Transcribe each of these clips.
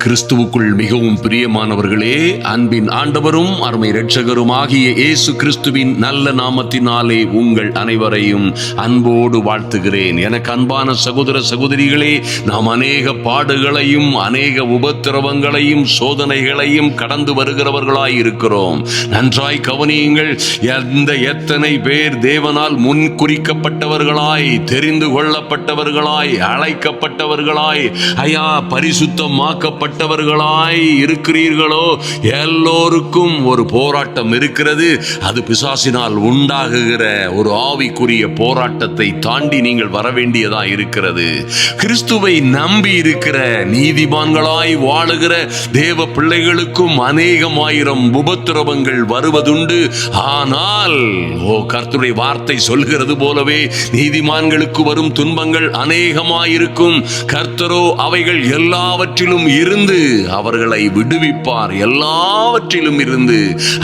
கிறிஸ்துவுக்குள் மிகவும் பிரியமானவர்களே, அன்பின் ஆண்டவரும் அருமை இரட்சகரும் ஆகிய இயேசு கிறிஸ்துவின் நல்ல நாமத்தினாலே உங்கள் அனைவரையும் அன்போடு வாழ்த்துகிறேன். எனக்கு அன்பான சகோதர சகோதரிகளே, நாம் அநேக பாடுகளையும் அநேக உபத்திரவங்களையும் சோதனைகளையும் கடந்து வருகிறவர்களாய் இருக்கிறோம். நன்றாய் கவனியுங்கள். எத்தனை பேர் தேவனால் முன் குறிக்கப்பட்டவர்களாய், தெரிந்து கொள்ளப்பட்டவர்களாய், அழைக்கப்பட்டவர்களாய், பரிசுத்தமாக்கப்பட்டவர்களாய் இருக்கிறீர்களோ, எல்லோருக்கும் ஒரு போராட்டம் இருக்கிறது. அது பிசாசினால் உண்டாகுகிற ஒரு ஆவிக்குரிய போராட்டத்தை தாண்டி நீங்கள் வர வேண்டியதா இருக்கிறது. கிறிஸ்துவை நம்பி இருக்கிற நீதிமான்களாய் வாழுகிற தேவ பிள்ளைகளுக்கும் அநேகமாயிரம் உபத்திரவங்கள் வருவதுண்டு. ஆனால் கர்த்தருடைய வார்த்தை சொல்கிறது போலவே நீதிமான்களுக்கு வரும் துன்பங்கள் அநேகமாயிருக்கும். கர்த்தரோ அவைகள் எல்லாவற்றிலும் இருந்து அவர்களை விடுவிப்பார். எல்லாவற்றிலும் இருந்து.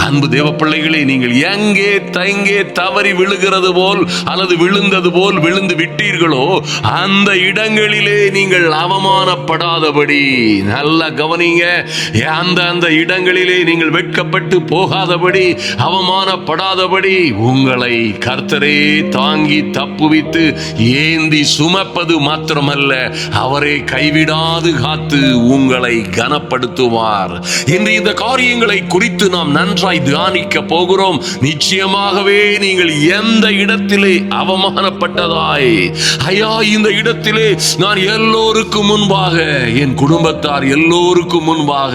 அன்பு தேவ பிள்ளைகளே, நீங்கள் எங்கே தவறி விழுகிறது போல் அல்லது விழுந்தது போல் விழுந்து விட்டீர்களோ, அந்த இடங்களிலே நீங்கள் அவமானப்படாதபடி நல்ல கவனிங்க. அந்த இடங்களிலே நீங்கள் வெட்கப்பட்டு போகாதபடி, அவமானப்படாதபடி உங்களை கர்த்தரே தாங்கி தப்புவித்து ஏந்தி சுமப்பது மாத்திரமல்ல, அவரே கைவிடாது காத்து உங்களை கனப்படுத்துவார். இன்று இந்த காரியங்களை குறித்து நாம் நன்றாய் தியானிக்க போகிறோம். நிச்சயமாகவே நீங்கள் எந்த இடத்திலே அவமானப்பட்டதாய், இந்த இடத்திலே நான் எல்லோருக்கும் முன்பாக, என் குடும்பத்தார் எல்லோருக்கும் முன்பாக,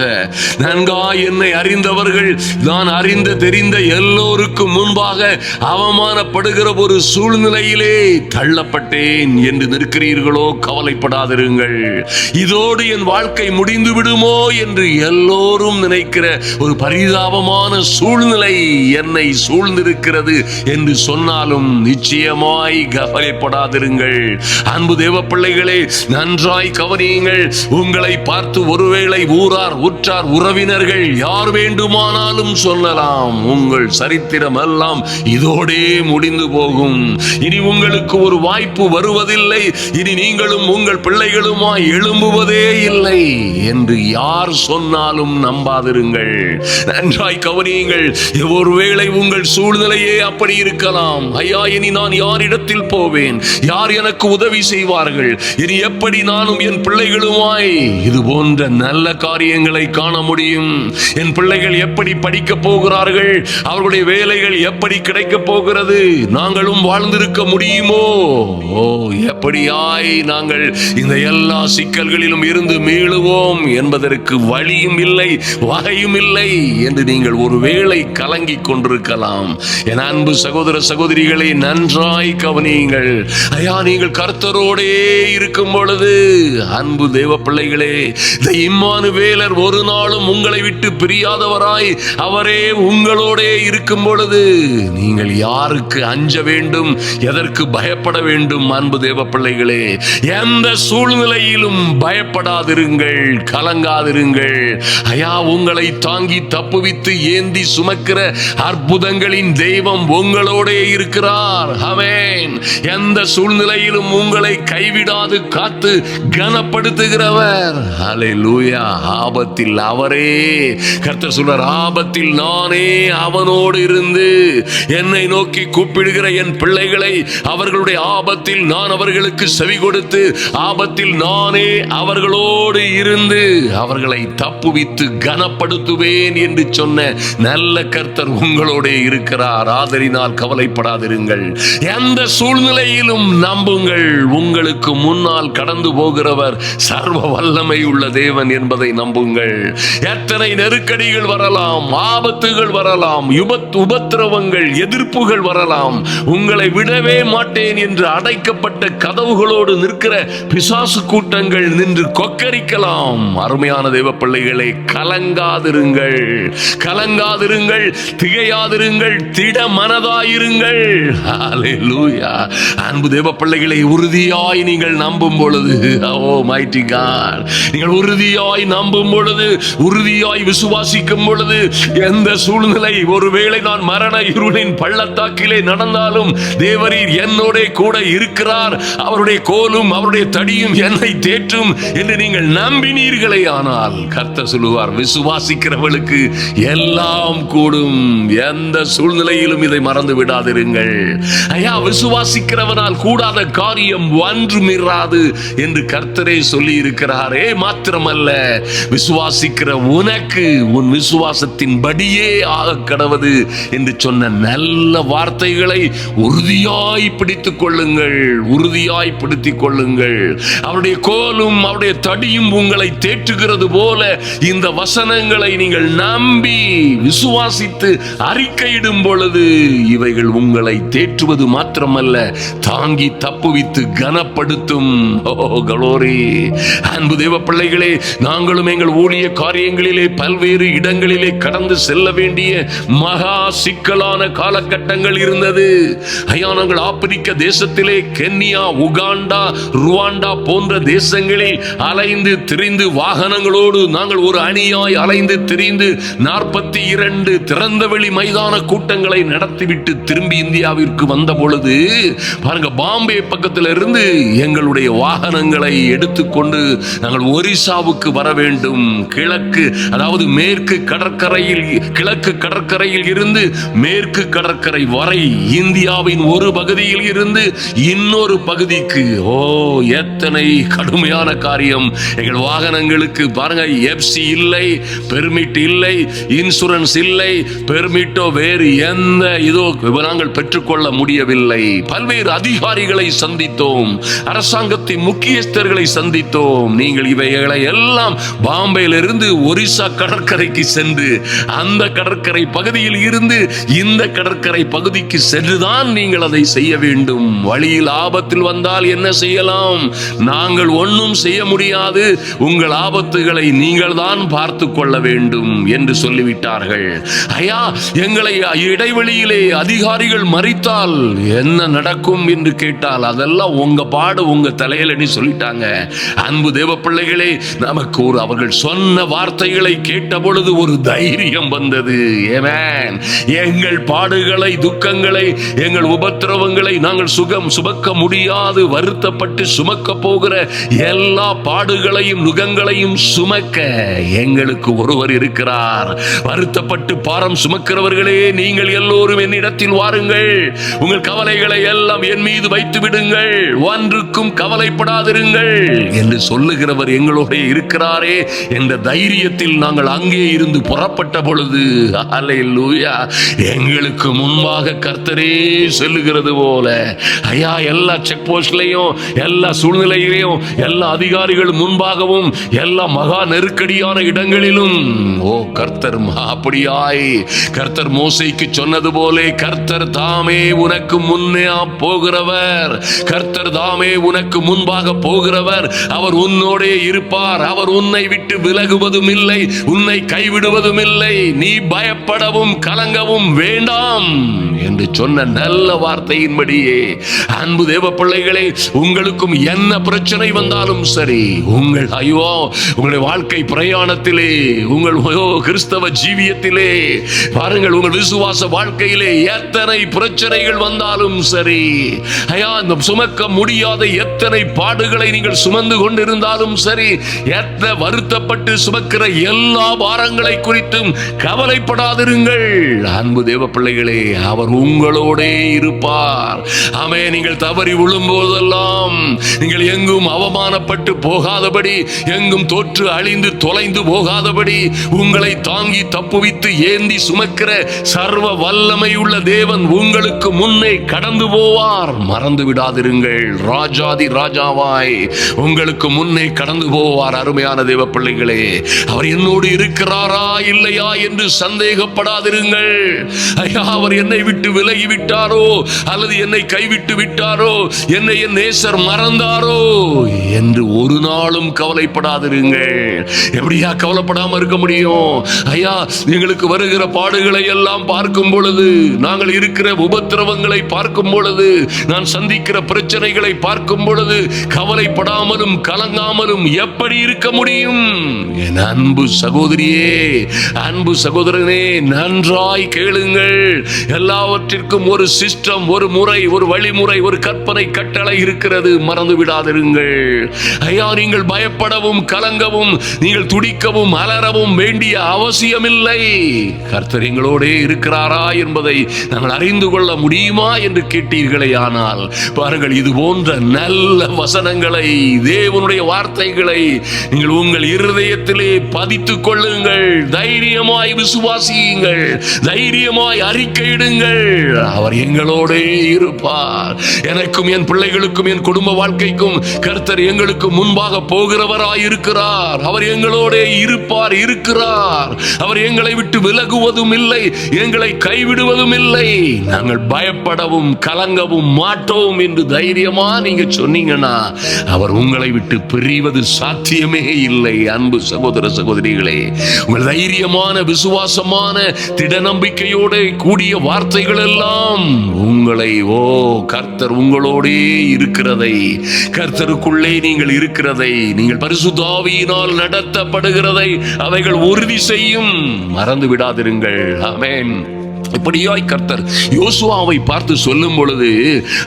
நன்காய் என்னை அறிந்தவர்கள், நான் அறிந்த தெரிந்த எல்லோருக்கும் முன்பாக அவமானப்படுகிற ஒரு சூழ்நிலையிலே தள்ளப்பட்டேன் என்று நிற்கிறீர்களோ, கவலைப்படாதிருங்கள். இதோடு என் வாழ்க்கை முடிந்து விடுமோ என்று எல்லோரும் நினைக்கிற ஒரு பரிதாபமான சூழ்நிலை என்னை சூழ்ந்திருக்கிறது என்று சொன்னாலும் நிச்சயமாய் கவலைப்படாதிருங்கள். அன்பு தேவ பிள்ளைகளே, நன்றாய் கவனியுங்கள். உங்களை பார்த்து ஒருவேளை ஊரார், உற்றார், உறவினர்கள் யார் வேண்டுமானாலும் சொல்லலாம், உங்கள் சரித்திரம் எல்லாம் இதோடே முடிந்து போகும், இனி உங்களுக்கு ஒரு வாய்ப்பு வருவதில்லை, இனி நீங்களும் உங்கள் பிள்ளைகளுமாய் எழும்புவதே இல்லை என்று யார் சொன்னாலும் நம்பாதிருங்கள். நன்றாய் கவனியுங்கள். ஒருவேளை உங்கள் சூழ்நிலையே அப்படி இருக்கலாம். இனி நான் யாரிடத்தில் போவேன்? யார் எனக்கு உதவி செய்வார்கள்? இனி எப்படி நானும் என் பிள்ளைகளுமாய் இது போன்ற நல்ல காரியங்களை காண முடியும்? என் பிள்ளைகள் எப்படி படிக்க போகிறார்கள்? அவர்களுடைய வேலைகள் எப்படி கிடைக்க போகிறது? நாங்களும் வாழ்ந்திருக்க முடியுமோ? எப்படியாய் நாங்கள் இந்த எல்லா சிக்கல்களிலும் இருந்து மீளுவோம் என்பதற்கு வழியும் இல்லை, வகையும் இல்லை என்று நீங்கள் ஒருவேளை கலங்கிக் கொண்டிருக்கலாம். என் அன்பு சகோதர சகோதரிகளை நன்றாய் கவனியுங்கள். நீங்கள் கர்த்தரோடே இருக்கும் பொழுது, அன்பு தேவ பிள்ளைகளே, இம்மானுவேலர் ஒரு நாளும் உங்களை விட்டு பிரியாதவராய் அவரே உங்களோடே இருக்கும் பொழுது நீங்கள் யாருக்கு அஞ்ச வேண்டும்? எதற்கு பயப்பட வேண்டும்? அன்பு தேவ பிள்ளைகளே, எந்த சூழ்நிலையிலும் பயப்படாதிருங்கள், கலங்காதிருங்கள். உங்களை தாங்கி தப்புவித்து ஏந்தி சுமக்கிற அற்புதங்களின் தெய்வம் உங்களோடே இருக்கிறார். ஆமென். எந்த சூழ்நிலையிலும் உங்களை கைவிடாது காத்து கனப்படுத்துகிறவர். ஹல்லேலூயா. ஆபத்தில் அவரே, கர்த்தர் சொல்றார், ஆபத்தில் நானே அவனோடு இருந்து என்னை நோக்கி கூப்பிடுகிற என் பிள்ளைகளை அவர்களுடைய ஆபத்தில் நான் அவர்களுக்கு செவி கொடுத்து, ஆபத்தில் நானே அவர்களோடு இருந்து அவர்களை தப்புவித்து கனப்படுத்துவேன் என்று சொன்ன நல்ல கர்த்தர் உங்களோட இருக்கிறார். ஆதரினால் கவலைப்படாதிருங்கள். எந்த சூழ்நிலையிலும் நம்புங்கள். உங்களுக்கு முன்னால் கடந்து போகிறவர் சர்வ வல்லமை உள்ள தேவன் என்பதை நம்புங்கள். எத்தனை நெருக்கடிகள் வரலாம், ஆபத்துகள் வரலாம், உபத்திரவங்கள், எதிர்ப்புகள் வரலாம், உங்களை விடவே மாட்டேன் என்று அடைக்கப்பட்ட கதவுகளோடு நிற்கிற பிசாசு கூட்டங்கள் நின்று கொக்கரிக்கலாம். அருமையான தேவ பிள்ளைகளை, கலங்காதிருங்கள், கலங்காதிருங்கள், திகையாதிருங்கள், திட மனதாயிருங்கள். ஹல்லேலூயா. அன்பு தேவ பிள்ளைகளை, உறுதியாய் நீங்கள் நம்பும் பொழுது, மைட்டி காட், நீங்கள் உறுதியாய் நம்பும் பொழுது, உறுதியாய் விசுவாசிக்கும் பொழுது, எந்த சூழ்நிலை, ஒருவேளை நான் மரண இருளின் பள்ளத்தாக்கிலே நடந்தாலும் தேவரீர் என்னோட கூட இருக்கிறார், அவருடைய கோலும் அவருடைய தடியும் என்னை தேற்றும் என்று நீங்கள் நம்பினீர் நம்புவீர்களே ஆனால் கர்த்தர் சொல்லுவார், விசுவாசிக்கிறவர்களுக்கு எல்லாம் கூடும். எந்த சூழ்நிலையிலும் இதை மறந்து விடாதிருங்கள். ஐயா, விசுவாசிக்கிறவனால் கூடாத காரியம் ஒன்றுமிராது என்று கர்த்தரே சொல்லி இருக்கிறாரே. மாத்திரமல்ல, விசுவாசிக்கிற உனக்கு உன் விசுவாசத்தின் படியே ஆக கடவது என்று சொன்ன நல்ல வார்த்தைகளை உறுதியாய் பிடித்துக் கொள்ளுங்கள், உறுதியாய் பிடித்துக் கொள்ளுங்கள். அவருடைய கோலும் அவருடைய தடியும் உங்களை தேற்றுகிறது போல இந்த வசனங்களை நீங்கள் நம்பி விசுவாசித்து அறிக்கையிடும் பொழுது இவைகள் உங்களை தேற்றுவது மாத்திரமல்ல, தாங்கி தப்புவித்து கனப்படுத்தும். க்ளோரி. அன்பு தேவ பிள்ளைகளே, நாங்களும் எங்கள் ஊழிய காரியங்களிலே பல்வேறு இடங்களிலே கடந்து செல்ல வேண்டிய மகா சிக்கலான காலகட்டங்கள் இருந்தது. ஐயா, நாங்கள் ஆப்பிரிக்க தேசத்திலே கென்யா, உகாண்டா, ருவாண்டா போன்ற தேசங்களில் அலைந்து திரிந்து வாகனங்களோடு நாங்கள் ஒரு அணியாய் அலைந்து திரிந்து 42 திறந்தவெளி மைதான கூட்டங்களை நடத்திவிட்டு திரும்பி இந்தியாவிற்கு வந்த பொழுது பாருங்க, பாம்பே பக்கத்தில் இருந்து எங்களுடைய வாகனங்களை எடுத்துக்கொண்டு நாங்கள் ஒரிசாவுக்கு வர வேண்டும். கிழக்கு, அதாவது மேற்கு கடற்கரையில், கிழக்கு கடற்கரையில் இருந்து மேற்கு கடற்கரை வரை இந்தியாவின் ஒரு பகுதியில் இருந்து இன்னொரு பகுதிக்கு. எத்தனை கடுமையான காரியம். எங்கள் வாகனங்களுக்கு பாருங்க, எஃப்சி இல்லை, பெர்மிட் இல்லை, இன்சூரன்ஸ் இல்லை, பெர்மிட்டோ வேறு எந்த இதோ நாங்கள் பெற்றுக்கொள்ள முடியவில்லை. பல்வேறு அதிகாரிகளை சந்தித்தோம், அரசாங்கத்தின் முக்கியஸ்தர்களை சந்தித்தோம். நீங்கள் இவைகளை எல்லாம் பாம்பேயிலிருந்து ஒரிசா கடற்கரைக்கு சென்று அந்த கடற்கரை பகுதியில் இருந்து இந்த கடற்கரை பகுதிக்கு சென்றுதான் நீங்கள் அதை செய்ய வேண்டும். வழியில் ஆபத்தில் வந்தால் என்ன செய்யலாம்? நாங்கள் ஒன்றும் செய்ய முடியாது, உங்கள் ஆபத்துகளை நீங்கள் தான் பார்த்து கொள்ள வேண்டும் என்று சொல்லிவிட்டார்கள். ஐயா, எங்களை இடைவெளியிலே அதிகாரிகள் மறித்தால் என்ன நடக்கும் என்று கேட்டால் அதெல்லாம் உங்க பாடு, உங்க தலையில நீ சொல்லிட்டாங்க. அன்பு தேவ பிள்ளைகளே, நமக்கு ஒரு அவர்கள் சொன்ன வார்த்தைகளை கேட்ட பொழுது ஒரு தைரியம் வந்தது. ஆமென். எங்கள் பாடுகளை, துக்கங்களை, எங்கள் உபத்திரவங்களை நாங்கள் சுமக்க முடியாது, வருத்தப்பட்டு சுமக்க போகிற எல்லா பாடுகளையும் நுகங்களையும் சுமக்க எங்களுக்கு ஒருவர் இருக்கிறார். வருத்தப்பட்டு பாரம் சுமக்கிறவர்களே, நீங்கள் எல்லோரும் என்னிடத்தில் வாருங்கள், உங்கள் கவலைகளை எல்லாம் என் மீது வைத்து விடுங்கள், ஒன்றுக்கும் கவலைப்படாதிருங்கள் என்று சொல்லுகிறவர் எங்களோட இருக்கிறாரே என்ற தைரியத்தில் நாங்கள் அங்கே இருந்து புறப்பட்ட பொழுது அல்லேலூயா, எங்களுக்கு முன்பாக கர்த்தரே செல்லுகிறது போல. ஐயா, எல்லா செக் போஸ்ட்லையும், எல்லா சூழ்நிலையிலையும், எல்லா அதிகாரிகள் முன்பாகவும், எல்லா மகா நெருக்கடியான இடங்களிலும் கர்த்தர் அப்படியாய் கர்த்தர் மோசேக்கு சொன்னது போல கர்த்தர் தாமே உனக்கு முன்னே போகிறவர், கர்த்தர் தாமே உனக்கு முன்பாக போகிறவர், அவர் உன்னோடே இருப்பார், அவர் உன்னை விட்டு விலகுவதும் இல்லை, உன்னை கைவிடுவதும் இல்லை, நீ பயப்படவும் கலங்கவும் வேண்டாம் என்று சொன்ன நல்ல வார்த்தையின்படியே அன்பு தேவ பிள்ளைகளே, உங்களுக்கும் என்ன பிரச்சனை வந்தாலும் சரி, உங்களுடைய வாழ்க்கை பிரயாணத்திலே, உங்கள் கிறிஸ்தவ ஜீவியத்திலே பாருங்கள், உங்கள் விசுவாச வாழ்க்கையிலே எத்தனை பிரச்சனைகள் வந்தாலும் சரி, ஐயா, இந்த சுமக்க முடியாத எத்தனை பாடுகளை நீங்கள் சுமந்து கொண்டிருந்தாலும் சரி, எத்தனை வருத்தப்பட்டு சுமக்கிற எல்லா பாரங்களை குறித்தும் கவலைப்படாதிருங்கள். அன்பு தேவ பிள்ளைகளே, அவர் உங்களோடே இருப்பார். ஆமே, நீங்கள் தவறி விழும்போதெல்லாம் நீங்கள் எங்கும் அவமானப்பட்டு போகாதபடி, எங்கும் தோற்று அழிந்து தொலைந்து போகாதபடி உங்களை தாங்கி தப்புவித்து ஏந்தி சுமக்கிற சர்வ வல்லமை உள்ள தேவன் உங்களுக்கு முன்னே கடந்து போவார். மறந்து விடாதிருங்கள், ராஜாதி ராஜாவாய் உங்களுக்கு முன்னே கடந்து போவார். அருமையான தேவ பிள்ளைகளே, அவர் என்னோடு இருக்கிறாரா இல்லையா என்று சந்தேகப்படாதிருங்கள். ஐயா, அவர் என்னை விட்டு விலகி விட்டாரோ அல்லது என்னை கைவிட்டு விட்டாரோ, என்னை என் நேசர் மறந்தாரோ என்று ஒரு நாளும் கவலைப்படாதிருங்கள். எப்படியா கவலைப்படாம இருக்க முடியும்? ஐயா, எங்களுக்கு வருகிற பாடுகளை எல்லாம் பார்க்கும் பொழுது, நாங்கள் இருக்கிற உபத்திரவங்களை பார்க்கும் பொழுது, நான் சந்திக்கிற பிரச்சனைகளை பார்க்கும் பொழுது கவலைப்படாமலும் கலங்காமலும் எப்படி இருக்க முடியும்? என் அன்பு சகோதரியே, அன்பு சகோதரனே, நன்றாய் கேளுங்கள். எல்லாவற்றிற்கும் ஒரு சிஸ்டம், ஒரு முறை, ஒரு வழிமுறை, ஒரு கற்பனை கட்டளை இருக்கிறது. மறந்து விடாதிருங்கள். ஐயா, நீங்கள் பயப்படவும் கலங்கவும் நீங்கள் துடிக்கவும் அலறவும் வேண்டிய அவசியமில்லை. கர்த்தர் எங்களோடே இருக்கிறாரா என்பதை நாங்கள் அறிந்து கொள்ள முடியுமா என்று கேட்டீர்களே, ஆனால் பாருங்கள், இது போன்ற நல்ல வசனங்களை, தேவனுடைய வார்த்தைகளை நீங்கள் உங்கள் இருதயத்திலே பதித்துக் கொள்ளுங்கள். தைரியமாய் விசுவாசியுங்கள், தைரியமாய் அறிக்கையிடுங்கள். அவர் எங்களோடே இருப்பார். எனக்கும் என் பிள்ளைகளுக்கும் என் குடும்ப வாழ்க்கைக்கும் கர்த்தர் எங்களுக்கு முன்பாக போகிறவராய் இருக்கிறார். அவர் எங்களோடே இருப்பார், இருக்கிறார். அவர் எங்களை விட்டு விலகுவதும் இல்லை, எங்களை கைவிடுவதும் இல்லை. நாங்கள் பயப்படவும் கலங்கவும் மாட்டோம் என்று தைரியமா நீங்க சொன்னீங்கன்னா அவர் உங்களை விட்டு பிரிவது சாத்தியமே இல்லை. அன்பு சகோதர சகோதரிகளே, உங்கள் தைரியமான விசுவாசமான திட நம்பிக்கையோட கூடிய வார்த்தைகள் எல்லாம் உங்களை கர்த்தர் உங்களோடே இருக்கிறதை, கர்த்தருக்குள்ளே நீங்கள் இருக்கிறதை, நீங்கள் பரிசுத்த ஆவியினால் நடத்தப்படுகிறதை அவைகள் உறுதி செய்யும். மறந்து விடாதிருங்கள். ஆமென். இப்படியாய் கர்த்தர் யோசுவாவை பார்த்து சொல்லும் பொழுது,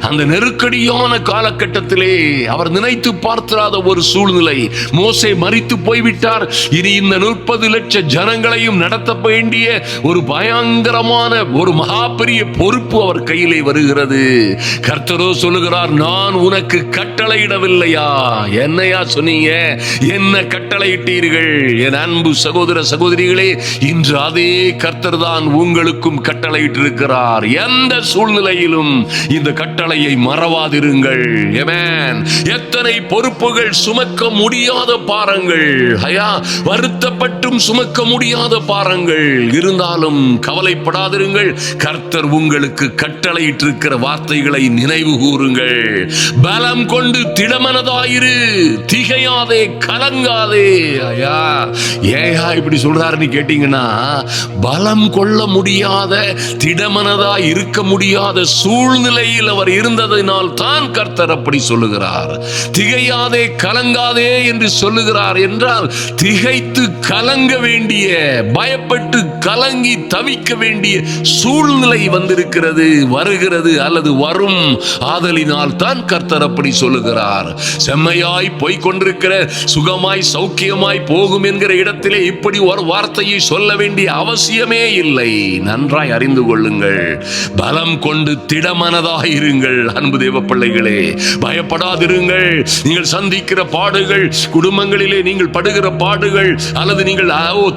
அந்த நெருக்கடியான காலகட்டத்திலே அவர் நினைத்து பார்த்திராத ஒரு சூழ்நிலை. மோசே மரித்து போய்விட்டார். இனி இந்த 30 லட்சம் ஜனங்களையும் நடத்த வேண்டிய ஒரு பயங்கரமான ஒரு மகா பெரிய பொறுப்பு அவர் கையிலே வருகிறது. கர்த்தரோ சொல்லுகிறார், நான் உனக்கு கட்டளையிடவில்லையா? என்னையா சொன்னீங்க? என்ன கட்டளையிட்டீர்கள்? என் அன்பு சகோதர சகோதரிகளே, இன்று அதே கர்த்தர் தான் உங்களுக்கும் கட்டளையிட்டிருக்கிறார். எந்த சூழ்நிலையிலும் இந்த கட்டளையை மறவாதிருங்கள். ஆமென். எத்தனை பொறுப்புகள் சுமக்க முடியாத பாரங்கள், வருத்தப்பட்டும் சுமக்க முடியாத பாரங்கள் இருந்தாலும் கவலைப்படாதிருங்கள். கர்த்தர் உங்களுக்கு கட்டளையிட்டிருக்கிற வார்த்தைகளை நினைவு கூறுங்கள். பலம் கொண்டு திடமனதாயிரு, திகையாதே, கலங்காதே. ஏயா இப்படி சொல்றாருன்னு கேட்டீங்கன்னா, பலம் கொள்ள முடியாத, திடமனதா இருக்க முடியாத சூழ்நிலையில் அவர் இருந்ததினால் தான் கர்த்தர் அப்படி சொல்லுகிறார். திகையாதே கலங்காதே என்று சொல்லுகிறார் என்றால், திகைத்து கலங்க வேண்டிய, பயப்பட்டு கலங்கி தவிக்க வேண்டிய சூழ்நிலை வந்திருக்கிறது, வருகிறது அல்லது வரும். ஆதலினால் தான் கர்த்தர் அப்படி சொல்லுகிறார். செம்மையாய் போய்கொண்டிருக்கிற, சுகமாய் சௌக்கியமாய் போகும் என்கிற இடத்திலே இப்படி ஒரு வார்த்தையை சொல்ல வேண்டிய அவசியமே இல்லை. நன்றாய் அறிந்து கொள்ளுங்கள். பலம் கொண்டு திடமனதாக இருங்கள். அன்பு தேவ பிள்ளைகளே, பயப்படாதிருங்கள். நீங்கள் சந்திக்கிற பாடுகள், குடும்பங்களிலே நீங்கள் படுகிற பாடுகள், அல்லது நீங்கள்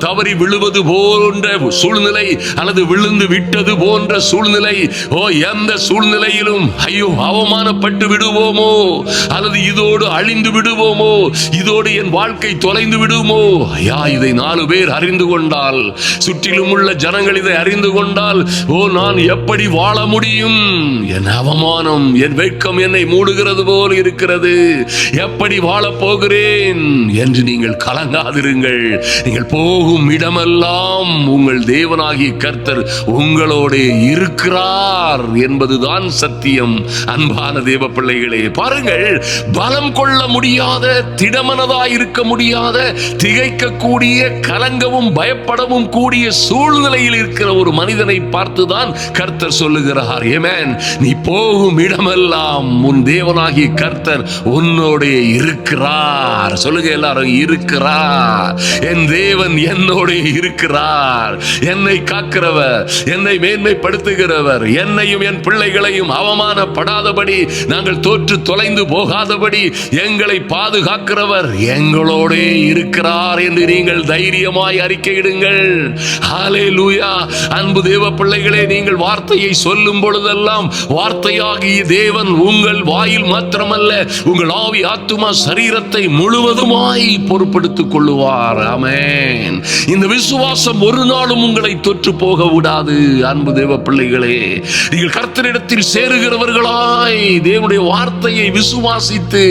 தவறி விழுவது போன்ற சூழ்நிலை, அல்லது விழுந்து விட்டது போன்ற சூழ்நிலை, எந்த சூழ்நிலையிலும் ஐயோ அவமானப்பட்டு விடுவோமோ, அல்லது இதோடு அழிந்து விடுவோமோ, இதோடு என் வாழ்க்கை தொலைந்து விடுமோ, இதை 4 பேர் அறிந்து கொண்டால், சுற்றிலும் உள்ள ஜனங்கள் இதை அறிந்து கொண்டால், நான் எப்படி வாழ முடியும்? என் அவமானம், என் வெட்கம் என்னை மூடுகிறது போல் இருக்கிறது. எப்படி வாழப் போகிறேன் என்று நீங்கள் கலங்காதிருங்கள். நீங்கள் போகும் இடமெல்லாம் உங்கள் தேவனாகிய கர்த்தர் உங்களோட இருக்கிறார் என்பதுதான் சத்தியம். அன்பான தேவ பிள்ளைகளே, பாருங்கள், பலம் கொள்ள முடியாத, திடமனதாய் இருக்க முடியாத, திகைக்கக்கூடிய, கலங்கவும் பயப்படவும் கூடிய சூழ்நிலையில் இருக்கிற ஒரு மனிதனை பார்த்துதான் கர்த்தர் சொல்லுகிறார், ஆமென், நீ போகும் இடமெல்லாம் உன் தேவனாகிய கர்த்தர் உன்னோட இருக்கிறார். சொல்லுங்க எல்லாரும், இருக்கிறார். என் தேவன் என்னோட இருக்கிறார். என்னை காக்கிறவர், என்னை மேன்மைப்படுத்துகிறவர், என்னையும் என் பிள்ளைகளையும் அவமானப்படாதபடி, நாங்கள் தோற்று தொலைந்து போகாதபடி எங்களை பாதுகாக்கிறவர் எங்களோட இருக்கிறார் என்று நீங்கள் தைரியமாய் அறிக்கையிடுங்கள். ஹல்லேலூயா. அன்பு தேவ பிள்ளைகளே, நீங்கள் வார்த்தையை சொல்லும் பொழுதெல்லாம் வார்த்தையாகிய தேவன் உங்கள் வாயில் மாத்திரமல்ல, உங்கள் ஆவி, ஆத்துமா, சரீரத்தை முழுவதுமாய் பொறுப்படுத்திக் கொள்ளுவார். ஆமென். இந்த விசுவாசம் ஒரு நாளும் உங்களை தொற்று போக விடாது. அன்பு தேவ பிள்ளைகளே, நீங்கள் கர்த்தரிடத்தில் சேருகிறவர்களாய் தேவனுடைய வார்த்தையை விசுவாசித்து,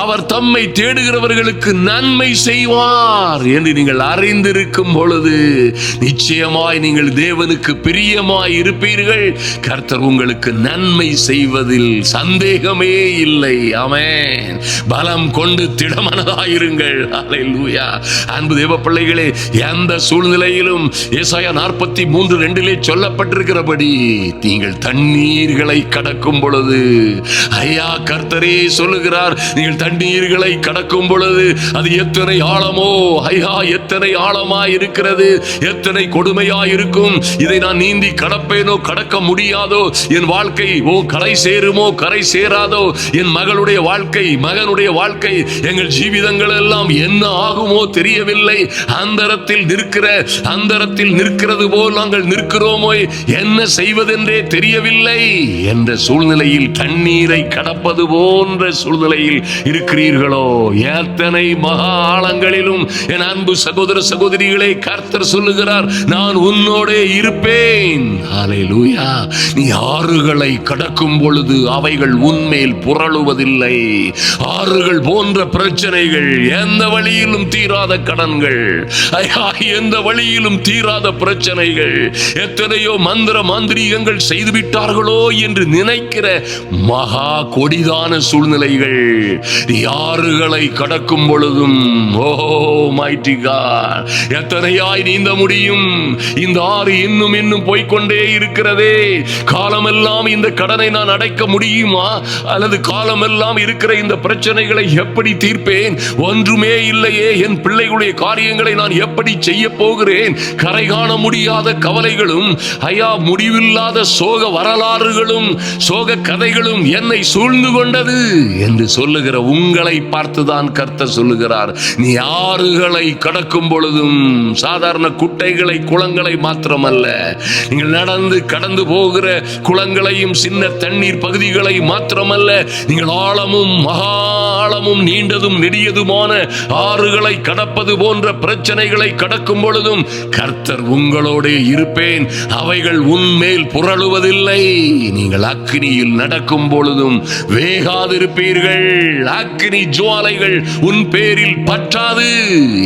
அவர் தம்மை தேடுகிறவர்களுக்கு நன்மை செய்வார் என்று நீங்கள் அறிந்திருக்கும் பொழுது நிச்சயமாய் நீங்கள் தேவனுக்கு பிரியமாய் இருப்பீர்கள். கர்த்தர் உங்களுக்கு நன்மை செய்வதில் சந்தேகமே இல்லை. ஆமென். பலம் கொண்டு திடமனதாயிருங்கள். ஹல்லேலூயா. அன்பு தேவ பிள்ளைகளே, எந்த சூழ்நிலையிலும் ஏசாயா 43:2 சொல்லப்பட்டிருக்கிறபடி நீங்கள் தண்ணீர்களை கடக்கும் பொழுது, ஐயா கர்த்தரே சொல்லுகிறார், நீங்கள் தண்ணீர்களை கடக்கும் பொழுது அது எத்தனை ஆழமோ, ஐயா எத்தனை ஆழமாய் இருக்கிறது, எத்தனை கொடுமையாய் இருக்கும். இதை நான் நீந்தி கடப்பேனோ, கடக்க முடியாதோ. என் வாழ்க்கை கரை சேருமோ, கரை சேராதோ. என் மகளுடைய வாழ்க்கை, மகனுடைய வாழ்க்கை, எங்கள் ஜீவிதங்கள் எல்லாம் என்ன ஆகுமோ தெரியவில்லை. அந்தரத்தில் நிற்கிறது போல் நாங்கள் நிற்கிறோமோ, என்ன செய்வதென்றே தெரியவில்லை என்ற சூழ்நிலையில், தண்ணீரை கடப்பது போன்ற சூழ்நிலையில் இருக்கிறீர்களோ, எத்தனை மகா ஆழங்களிலும் என் அன்பு சகோதர சகோதரிகளே, கர்த்தர் சொல்லுகிறார், நான் உன்னோடே இருப்பேன். ஹல்லேலூயா. நீ ஆறுகளை கடக்கும் பொழுது அவைகள் உன்மேல் புரளுவதில்லை. ஆறுகள் போன்ற பிரச்சனைகள், எந்த வழியிலும் தீராத கடன்கள், எந்த வழியிலும் தீராத பிரச்சனைகள், எத்தனையோ மந்திர மாந்திரீகங்கள் செய்துவிட்டார்களோ என்று நினைக்கிற மகா கொடிதான சூழ்நிலைகள், ஆறுகளை கடக்கும் பொழுதும் மைட்டி காட், எத்தனையாய் நீந்த முடியும்? இந்த ஆறு இன்னும் போய்கொண்டே இருக்கிறதே. காலமெல்லாம் இந்த கடனை நான் அடைக்க முடியுமா? அல்லது காலமெல்லாம் இருக்கிற இந்த பிரச்சனைகளை எப்படி தீர்ப்பேன்? ஒன்றுமே இல்லையே. என் பிள்ளைகளுடைய காரியங்களை நான் எப்படி செய்ய போகிறேன்? கரை காண முடியாத கவலைகளும், ஐயா முடிவில்லாத சோக வரலாறுகளும், சோக கதைகளும் என்னை சூழ்ந்து கொண்டது என்று சொல்லுகிற உங்களை பார்த்துதான் கர்த்தர் சொல்லுகிறார், நீ ஆறுகளை கடக்கும் பொழுதும், சாதாரண குட்டைகளை குளங்களை மாத்திரமல்ல, நீங்கள் நடந்து கடந்து போகிற குளங்களையும் சின்ன தண்ணீர் பகுதிகளை மாத்திரமல்ல, நீங்கள் ஆழமும் மகா ஆழமும் நீண்டதும் நெடியதுமான ஆறுகளை கடப்பது போன்ற பிரச்சனைகளை கடக்கும் பொழுதும் கர்த்தர் உங்களோடு இருப்பேன். அவைகள் உன்மேல் புரளுவதில்லை. நீங்கள் அக்கினியில் நடக்கும் பொழுதும் வேகாதிருப்பீர்கள். அக்கினி ஜுவாலைகள் உன் பேரில் பற்றாது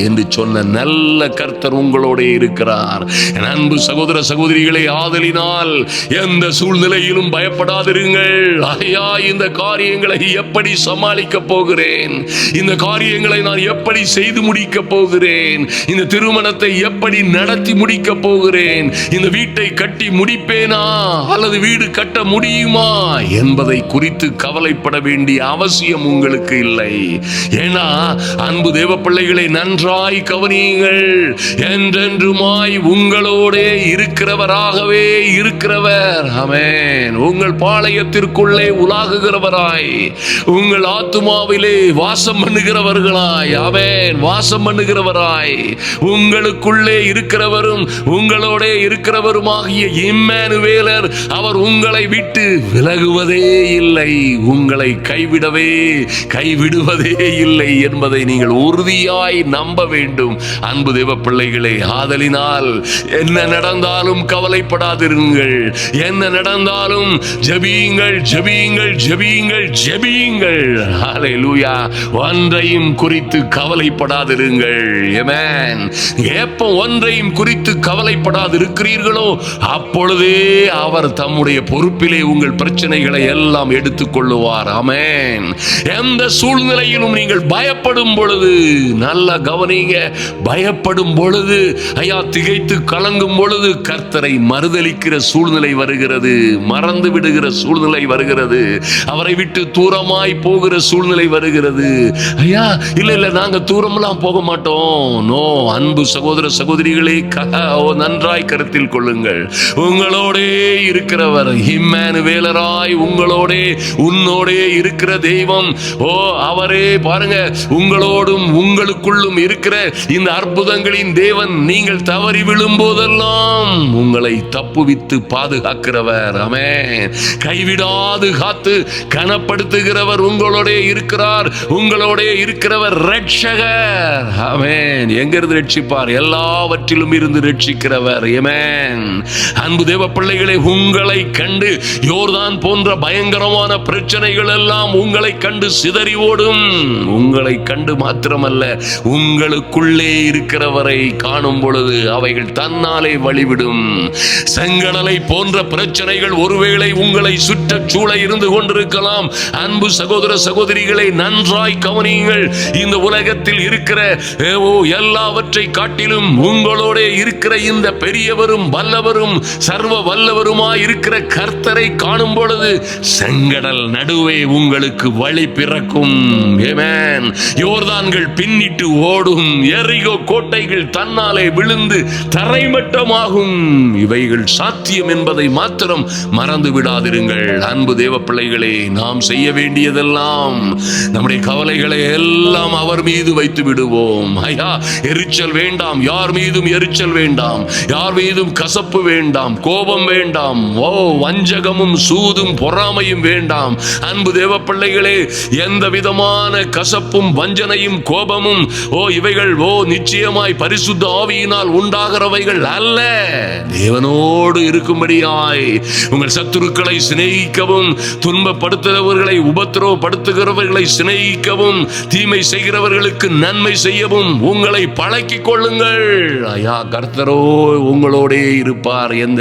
என்று சொன்ன நல்ல கர்த்தர் உங்களோடு இருக்கிறார். என் அன்பு சகோதர சகோதரிகளை, ஆதலினால் எந்த சூழ்நிலையிலும் பயப்படாதிருங்கள். ஐயா, இந்த காரியங்களை எப்படி சமாளிக்க போகிறேன்? இந்த காரியங்களை நான் எப்படி செய்து முடிக்க போகிறேன்? இந்த திருமணத்தை எப்படி நடத்தி முடிக்க போகிறேன்? இந்த வீட்டை கட்டி முடிப்பேனா அல்லது வீடு கட்ட முடியுமா என்பதை குறித்து கவலைப்பட வேண்டிய அவசியம் உங்களுக்கு இல்லை. ஏன்னா அன்பு தேவ பிள்ளைகளை, நன்றாய் கவனியுங்கள். என்றென்றுமாய் உங்களோடே இருக்கிறவராகவே இருக்கிறவர். ஆமென். உங்கள் பாளையத்திற்குள்ளே உலாகுகிறவராய், உங்கள் ஆத்துமாவிலே வாசம் பண்ணுகிறவர்களாய், ஆமென், வாசம் பண்ணுகிறவராய், உங்களுக்குள்ளே இருக்கிறவரும் உங்களோட இருக்கிறவருமாகிய இம்மானுவேலர், அவர் உங்களை விட்டு விலகுவதே இல்லை, உங்களை கைவிடுவதே இல்லை என்பதை நீங்கள் உறுதியாய் நம்ப வேண்டும். அன்பு தேவ பிள்ளைகளே, ஆதலினால் என்ன நடந்தாலும் கவலைப்படாதிருங்கள். என்ன நடந்தாலும் ஜெபியுங்கள், ஜெபியுங்கள், ஜெபியுங்கள், ஜெபியுங்கள். ஹல்லேலூயா. ஒன்றையும் குறித்து கவலைப்படாதிருங்கள். ஆமென். எப்போ ஒன்றையும் குறித்து கவலைப்படாதிருக்கிறீர்களோ அப்பொழுதே அவர் தம்முடைய பொறுப்பிலே உங்கள் பிரச்சனைகளை எல்லாம் எடுத்துக் கொள்ளுவார். ஆமென். எந்த சூழ்நிலையிலும் நீங்கள் பயப்படும் பொழுது, நல்ல கவனிங்க, பயப்படும் பொழுது, ஐயா திகைத்து கலங்கும் பொழுது கர்த்தரை மறுதலிக்கிற சூழ்நிலை வருகிறது, மறந்து விடுகிற சூழ்நிலை வருகிறது, அவரை விட்டு தூரமாய் போகிற சூழ்நிலை வருகிறது. ஐயா இல்ல நாங்க தூரமெல்லாம் போக மாட்டோம். நோ, அன்பு சகோதர சகோதரிகளே, நன்றாய் கருத்தில் கொள்ளுங்கள். உங்களோடே இருக்கிறவர் இம்மானுவேலராய், உங்களோடே உன்னோடே இருக்கிற தெய்வம், அவரே பாருங்க, உங்களோடும் உங்களுக்குள்ளும் இருக்கிற இந்த அற்புதங்களின் தேவன். நீங்கள் தவறி விழும் போதெல்லாம் உங்களை தப்புவித்து பாதுகாக்கிறவர். ஆமென். கைவிடாது காத்து கனப்படுத்துகிறவர் உங்களோட இருக்கிறார். உங்களோட இருக்கிறவர் ரட்சகர். ஆமென். எங்கிருந்து ரட்சிப்பார்? எல்லாவற்றிலும் இருந்து ரட்சிக்கிறவர். ஆமென். அன்பு தேவ பிள்ளைகளை, உங்களை கண்டு யோர்தான் போன்ற பயங்கரமான பிரச்சனைகள் எல்லாம் உங்களை கண்டு சிதறி ஓடும். உங்களை கண்டு மாத்திரமல்ல, உங்களுக்குள்ளே இருக்கிறவரை காணும் பொழுது அவைகள் தன்னாலே வழிவிடும். செங்கடலை போன்ற பிரச்சனைகள் ஒருவேளை உங்களை சுற்றச்சூழ இருந்து கொண்டிருக்கலாம். அன்பு சகோதர சகோதரிகளை நன்றாய் கவனியுங்கள். இந்த உலகத்தில் இருக்கிற எல்லாவற்றை காட்டிலும் உங்களோட இருக்கிற இந்த பெரியவரும் வல்லவரும் சர்வ வல்லவருமாய் இருக்கிற கர்த்தரை காணும் பொழுது செங்கடல் நடுவே உங்களுக்கு வழி பிறக்கும். ஆமென். யோர்தான்கள் பின்னிட்டு ஓடும், எரிகோ கோட்டைகள் தன்னாலே விழுந்து தரைமட்டமாகும். இவைகள் சாத்தியம் என்பதை மாத்திரம் மறந்து விடாதிருங்கள். அன்பு தேவ பிள்ளைகளே, நாம் செய்ய வேண்டியதெல்லாம் நம்முடைய கவலைகளை எல்லாம் அவர் மீது வைத்து விடுவோம். ஐயா, எரிச்சல் வேண்டாம், யார் மீதும் எரிச்சல் வேண்டாம், யார் மீதும் கசப்பு வேண்டாம், கோபம் வேண்டாம், வஞ்சகமும் சூதும் பொறாமையும் வேண்டாம். அன்பு தேவ பிள்ளைகளே, எந்த விதமான கசப்பும் வஞ்சனையும் கோபமும் இவைகள் நிச்சயமாய் பரிசுத்த ஆவியினால் உண்டாகிறவைகள் அல்ல. தேவனோடு இருக்கும்படியாய் உங்கள் சத்துருக்களை சிநேகிக்கவும், துன்பப்படுத்துகிறவர்களை உபத்திரவப்படுத்துகிறவர்களை சிநேகிக்கவும், தீமை செய்கிறவர்களுக்கு நன்மை செய்யவும் உங்களை பழக்கிக் கொள்ளுங்கள். ஐயா, கர்த்தரோ உங்களோடே இருப்பார். எந்த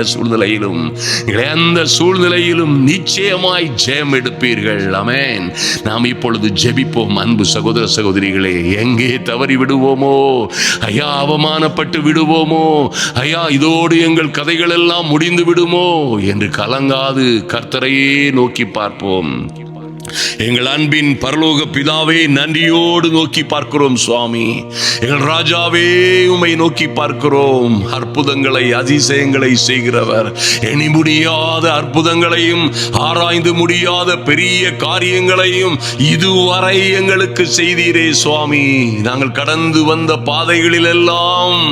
சூழ்நிலையிலும் நிச்சயமாய் ஜெயம் எடுப்பீர்கள். ஆமென். நாம் இப்பொழுது ஜெபிப்போம். அன்பு சகோதர சகோதரிகளே, எங்கே தவறி விடுவோமோ, ஐயா அவமானப்பட்டு விடுவோமோ, ஐயா இதோடு எங்கள் கதைகள் எல்லாம் முடிந்து விடுமோ என்று கலங்காது கர்த்தரையே நோக்கி பார்ப்போம். எங்கள் அன்பின் பரலோக பிதாவே, நன்றியோடு நோக்கி பார்க்கிறோம் சுவாமி. எங்கள் ராஜாவே, உம்மை நோக்கி பார்க்கிறோம். அற்புதங்களை அதிசயங்களை செய்கிறவர், எண்ணி முடியாத அற்புதங்களையும் ஆராய்ந்து முடியாத பெரிய காரியங்களையும் இதுவரை எங்களுக்கு செய்தீரே சுவாமி. நாங்கள் கடந்து வந்த பாதைகளில் எல்லாம்,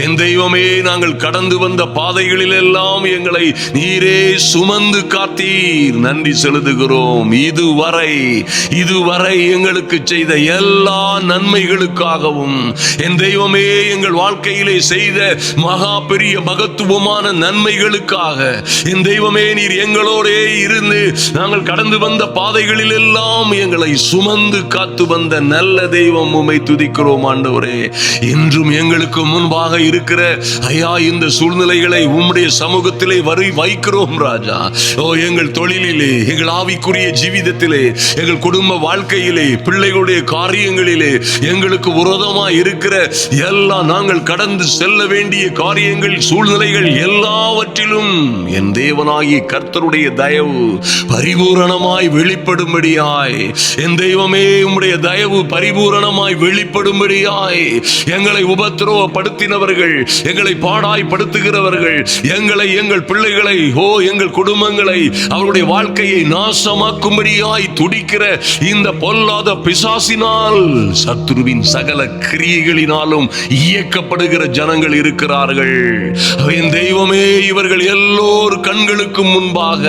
என் தெய்வமே, நாங்கள் கடந்து வந்த பாதைகளில் எல்லாம் எங்களை நீரே சுமந்து காத்தீர். நன்றி செலுத்துகிறோம். இதுவரை எங்களுக்கு செய்த எல்லா நன்மைகளுக்காகவும், என் தெய்வமே, எங்கள் வாழ்க்கையிலே செய்த மகா பெரிய மகத்துவமான நன்மைகளுக்காக, என் தெய்வமே, நீர் எங்களோடே இருந்து நாங்கள் கடந்து வந்த பாதைகளில் எல்லாம் எங்களை சுமந்து காத்து வந்த நல்ல தெய்வம், உம்மை துதிக்கிறோம் ஆண்டவரே. இன்றும் எங்களுக்கு முன்பாக இருக்கிற ஐயா இந்த சூழ்நிலைகளை உம்முடைய சமூகத்திலே வைக்கிறோம் ராஜா. எங்கள் தொழிலிலே, எங்கள் ஆவிக்குரிய ஜீவிதத்திலே, எங்கள் குடும்ப வாழ்க்கையிலே, பிள்ளைகளுடைய காரியங்களிலே, எங்களுக்கு விரோதமாய் இருக்கிற எல்லா நாங்கள் கடந்து செல்ல வேண்டிய காரியங்கள், சூழ்நிலைகள் எல்லாவற்றிலும் என் தேவனாகிய கர்த்தருடைய தயவு பரிபூரணமாய் வெளிப்படும்படியாய், என் தெய்வமே, உம்முடைய தயவு பரிபூரணமாய் வெளிப்படும்படியாய், எங்களை உபத்திரவப்படுத்தினவர்கள், எங்களை பாடாய்படுத்துகிறவர்கள், எங்களை, எங்கள் பிள்ளைகளை, எங்கள் குடும்பங்களை, அவருடைய வாழ்க்கையை நாசமாக்கும்படியாய் துடிக்கிற இந்த பொல்லாத பிசாசினால், சத்துருவின் சகல கிரியைகளினாலும் இயக்கப்படுகிற ஜனங்கள் இருக்கிறார்கள். என் தெய்வமே, இவர்கள் எல்லோர் கண்களுக்கு முன்பாக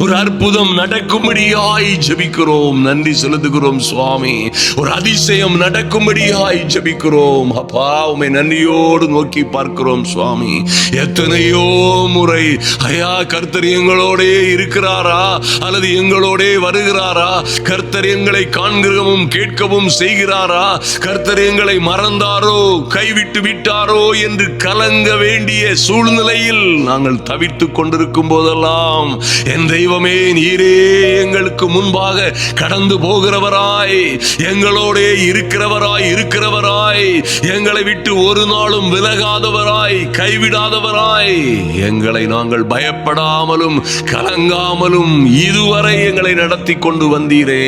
ஒரு அற்புதம் நடக்கும்படியாய் ஜெபிக்கிறோம். நன்றி செலுத்துகிறோம் சுவாமி. ஒரு அதிசயம் நடக்கும்படியாய் ஜெபிக்கிறோம். அப்பா, உம்மை நன்றியோடு நோக்கி பார்க்கிறோம் சுவாமி. எத்தனையோ முறை ஐயா கர்த்தர் எங்களோடே இருக்கிறாரா அல்லது எங்களோடே வருகிறாரா? கர்த்தர் எங்களை காண்கிறவும் கேட்கவும் செய்கிறாரா? கர்த்தர் எங்களை மறந்தாரோ, கைவிட்டு விட்டாரோ என்று கலங்க வேண்டிய சூழ்நிலையில் நாங்கள் தவித்துக் கொண்டிருக்கும் போதெல்லாம், என் தெய்வமே, நீரே எங்களுக்கு முன்பாக கடந்து போகிறவராய், எங்களோடே இருக்கிறவராய், எங்களை விட்டு ஒரு நாளும் விலகாதவராய், கைவிடாதவராய், எங்களை நாங்கள் பயப்படாமலும் கலங்காமலும் இதுவரை எங்களை நடத்தி கொண்டு வந்தீரே.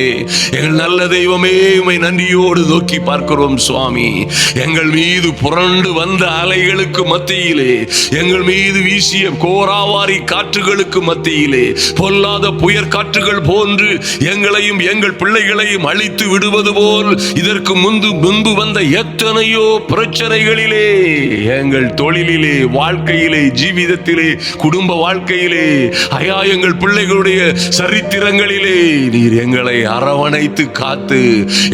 எங்கள் நல்ல தெய்வமே, உம்மை நன்றியோடு நோக்கி பார்க்கிறோம் சுவாமி. எங்கள் மீது புரண்டு வந்த அலைகளுக்கு மத்தியிலே, எங்கள் மீது வீசிய கோராவாரி காற்றுகளுக்கு மத்தியிலே, பொல்லாத புயற் காற்றுகள் போன்று எங்களையும் எங்கள் பிள்ளைகளையும் அழித்து விடுவது போல் இதற்கு முன்பு வந்த எத்தனையோ பிரச்சனைகளிலே, எங்கள் தொழிலிலே, வாழ்க்கையிலே, ஜீவிதத்திலே, குடும்ப வாழ்க்கையிலே, ஐயா எங்கள் பிள்ளைகளுடைய சரித்திரங்களிலே நீர் எங்களை அரவணைத்து காத்து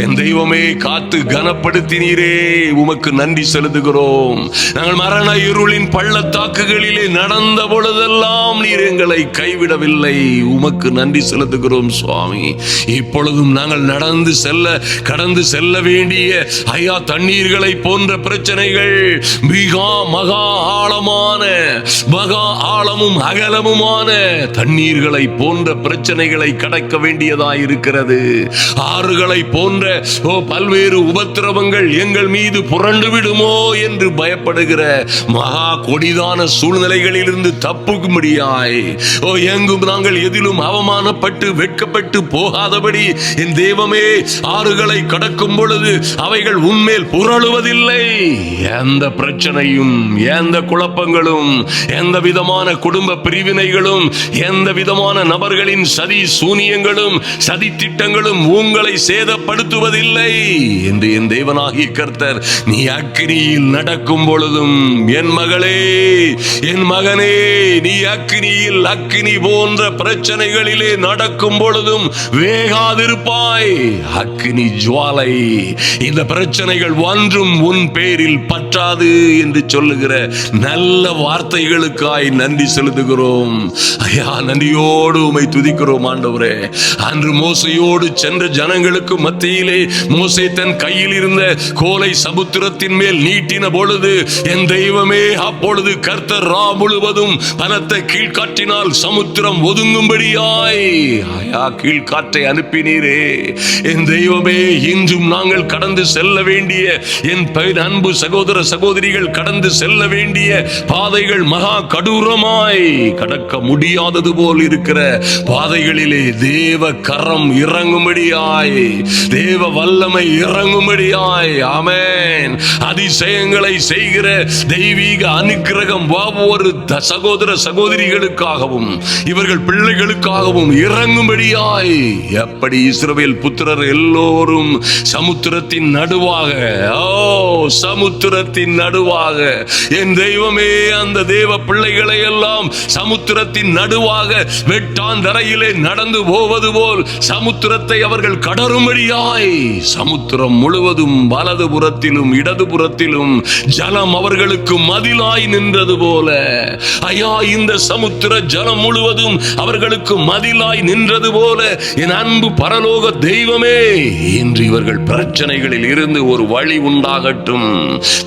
என் தெய்வமே காத்து கனப்படுத்தினீரே, உமக்கு நன்றி செலுத்துகிறோம். நாங்கள் மரண இருளின் பள்ளத்தாக்குகளிலே நடந்த பொழுதெல்லாம் நீர் எங்களை கைவிடவில்லை, உமக்கு நன்றி செலுத்துகிறோம் சுவாமி. இப்பொழுதும் நாங்கள் கடந்து செல்ல வேண்டிய ஐயா தண்ணீர்களை போன்ற பிரச்சனைகள், மகா ஆழமும் அகலமுமான தண்ணீர்களை போன்ற பிரச்சனைகளை கடக்க வேண்டியதாய் இருக்கிறது. ஆறுகளை போன்ற பல்வேறு உபத்திரவங்கள் எங்கள் மீது புரண்டு விடுமோ என்று பயப்படுகிற மகா கொடிதான சூழ்நிலைகளிலிருந்து தப்புக்கும்படியாய் எங்கும் நாங்கள் எதிலும் அவமானப்பட்டு வெட்கப்பட்டு போகாதபடி என் தெய்வமே ஆறுகளை கடக்கும் பொழுது அவைகள் உன்மேல் புரளுவதில்லை. எந்த பிரச்சனையும், எந்த குழப்பங்களும், எந்த விதமான குடும்ப பிரிவினைகளும், எந்த விதமான நபர்களின் சதி சூனியங்களும் சதி திட்டங்களும் உங்களை சேதப்படுத்துவதில்லை என்று என் தேவனாகிய கர்த்தர் நீ அக்கினியில் நடக்கும் பொழுதும், என் மகளே என் மகனே, நீ அக்கினி போன்ற பிரச்சனைகளிலே நடக்கும் பொழுதும் வேகாதிருப்பாய். அக்கினி ஜுவாலை, இந்த பிரச்சனைகள் ஒன்றும் உன் பேரில் பற்றாது என்று சொல்லுகிற நல்ல வார்த்தைகளுக்காய் நன்றி செலுத்துகிறோம் ஐயா. நன்றியோடு உம்மை துதிக்கிறோம் ஆண்டவரே. அன்று மோசையோடு சென்ற ஜனங்களுக்கு மத்தியிலே மோசே தன் கையில் இருந்த கோலை சமுத்திரத்தின் மேல் நீட்டின பொழுது என் தெய்வமே அப்பொழுது கர்த்தர் ரா முழுவதும் பலத்த கீழ்காற்றினால் சமுத்திரம் ஒதுங்கும்படியாய் கீழ்காற்றை அனுப்பினீரே. என் தெய்வமே, இன்றும் நாங்கள் கடந்து செல்ல வேண்டிய என் அன்பு சகோதர சகோதரிகள் கடந்து செல்ல வேண்டிய பாதைகள் மகா கடூரமாய் கடக்க முடியாதது போல் இருக்கிற பாதைகளிலே தேவ கரம் இறங்கும்படியாய், தேவ வல்லமை இறங்கும்படியாய், ஆமென், அதிசயங்களை செய்கிற தெய்வீக அனுக்கிரகம் ஒவ்வொரு சகோதர சகோதரிகளுக்காகவும் இவர்கள் பிள்ளைகளுக்காகவும் இறங்கும்படியாய். எப்படி இஸ்ரவேல் புத்திரர் எல்லோரும் சமுத்திரத்தின் நடுவாக என் தெய்வமே அந்த தேவ பிள்ளைகளை எல்லாம் சமுத்திரத்தின் நடுவாக வெட்டாந்தரையிலே நடந்து போவது போல் சமுத்திரத்தை அவர்கள் கடரும்படியாய், சமுத்திரம் முழுவதும் வலது புறத்திலும் இடது புறத்திலும் ஜலம் அவர்களுக்கு மதிலாய் நின்றது போல ஐயா, இந்த சமுத்திர ஜலம் முழுவதும் அவர்களுக்கு மதிலாய் நின்றது போல என் அன்பு பரலோக தெய்வமே, இன்று இவர்கள் பிரச்சனைகளில் இருந்து ஒரு வழி உண்டாகட்டும்,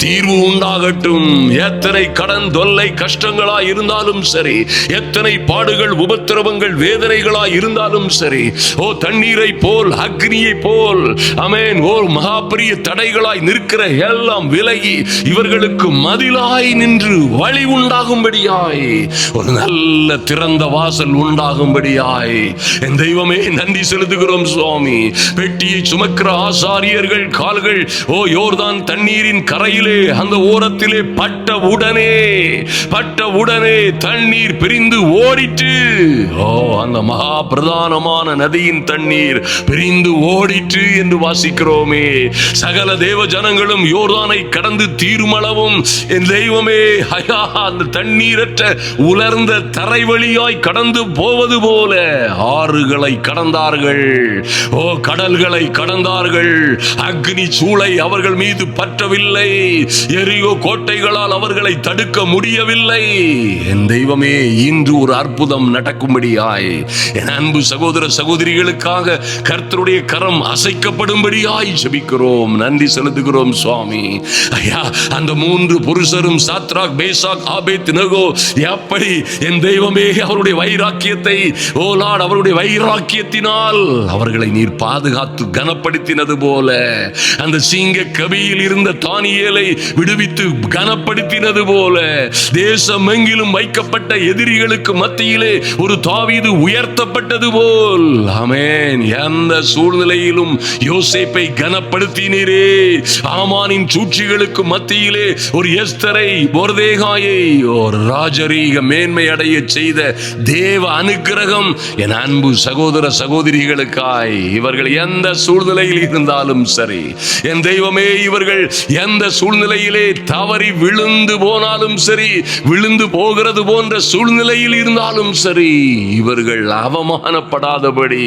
தீர்வு உண்டாகட்டும். எத்தனை கடன் தொல்லை கஷ்டங்களாய் இருந்தாலும் சரி, எத்தனை பாடுகள் உபத்திரவங்கள் வேதனைகளாய் இருந்தாலும் சரி, தண்ணீரை போல் அக்னியை போல் ஆமென் மகாபெரிய தடைகளாய் நிற்கிற எல்லாம் விலகி இவர்களுக்கு மதிலாய் நின்று வழி உண்டாகும்படியாய், ஒரு நல்ல திறந்த வாசல் உண்டாகும்படியாய் என் தெய்வமே நன்றி செலுத்துகிறோம் சுவாமி. பெட்டியை சுமக்கிற ஆசாரியர்கள் கால்கள் யோர்தான் தண்ணீரின் கரையிலே அந்த ஓரத்திலே பட்ட உடனே தண்ணீர் பிரிந்து ஓடிட்டு, அந்த மகா பிரதானமான நதியின் தண்ணீர் பிரிந்து ஓடிட்டு என்று வாசிக்கிறோமே. சகல தேவ ஜனங்களும் யோர்தானை கடந்து தீருமளவும் என் தெய்வமே ஐயா, அந்த தண்ணீரற்ற உலர்ந்த தரை வழியாய் கடந்து போவது போல ஆறுகளை கடந்தார்கள், கடல்களை கடந்தார்கள். அக்னி சூளை அவர்கள் மீது பற்றவில்லை, எரிகோ கோட்டைகளால் அவர்களை தடுக்க முடியவில்லை. என் தெய்வமே, இன்று ஒரு அற்புதம் நடக்கும்படியாய் என் அன்பு சகோதர சகோதரிகளுக்காக கர்த்தருடைய கரம் அசைக்கப்படும்படியாய் ஜெபிக்கிறோம், நன்றி செலுத்துகிறோம் சுவாமி. ஐயா, அந்த மூன்று புருஷரும் சாத்ராக் மேஷாக் ஆபேத்நேகோ எப்படி என் தெய்வமே அவருடைய வைராக்கியத்தை அவருடைய வைராக்கியத்தினால் அவர்களை நீர் பாதுகாத்து கனப்படுத்தினது போல, அந்த சிங்க கபியில் இருந்த தானியேலை விடுவித்து கனப்படுத்தினது போல, தேசம் எங்கிலும் வைக்கப்பட்ட எதிரிகளுக்கு மத்தியிலே ஒரு தாவீது உயர்த்தப்பட்டது போல் ஆமென், எந்த சூழ்நிலையிலும் யோசேப்பை கனப்படுத்தினீரே. ஆமானின் சூழ்ச்சிகளுக்கு மத்தியிலே ஒரு எஸ்தரை மொர்தெகாயை ஒரு ராஜரீக மேன்மை அடைய செய்த தேவ அனுக்கிரகம் என் அன்பு சகோதர சகோதரிகளுக்காய், இவர்கள் எந்த சூழ்நிலையில் இருந்தாலும் சரி என் தெய்வமே, இவர்கள் எந்த சூழ்நிலையிலே தவறி விழுந்து போனாலும் சரி, விழுந்து போகிறது போன்ற சூழ்நிலையில் இருந்தாலும் சரி, இவர்கள் அவமானப்படாதபடி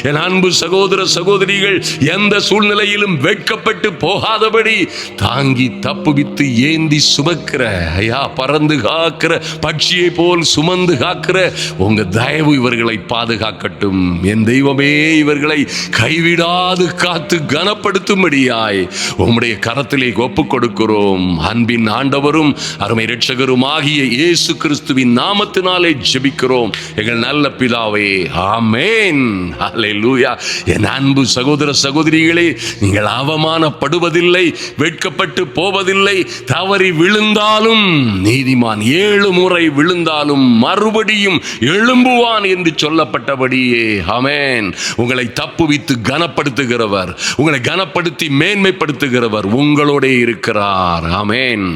என் அன்பு சகோதர சகோதரிகள் எந்த சூழ்நிலையிலும் வெட்கப்பட்டு போகாதபடி தாங்கி தப்புவித்து ஏந்தி சுமக்கிற, ஐயா பறந்து காக்கிற பட்சியை போல் சுமந்து காக்கிற உங்க தயவு இவர்களை பாதுகாக்கட்டும். என் தெய்வமே இவர்களை கைவிடாது காத்து கனப்படுத்தும்படியாய் உம்முடைய கரத்திலே ஒப்புக் கொடுக்கிறோம். அன்பின் ஆண்டவரும் அருமை இரட்சகரும் ஆகிய இயேசு கிறிஸ்துவின் நாமத்தினாலே ஜெபிக்கிறோம் எங்கள் நல்ல பிதாவே, ஆமென். ஹல்லேலூயா. என் அன்பு சகோதர சகோதரிகளே, நீங்கள் அவமானப்படுவதில்லை, வெட்கப்பட்டு போவதில்லை. தவறி விழுந்தாலும் நீதிமான் 7 முறை விழுந்தாலும் மறுபடியும் எழும்புவான் என்று சொல்லப்பட்டபடியே, ஆமென். உங்களை தப்புவித்து கனப்படுத்துகிறவர், உங்களை கனப்படுத்தி மேன்மைப்படுத்துகிறவர் உங்களோட இருக்கிறார். ஆமென்.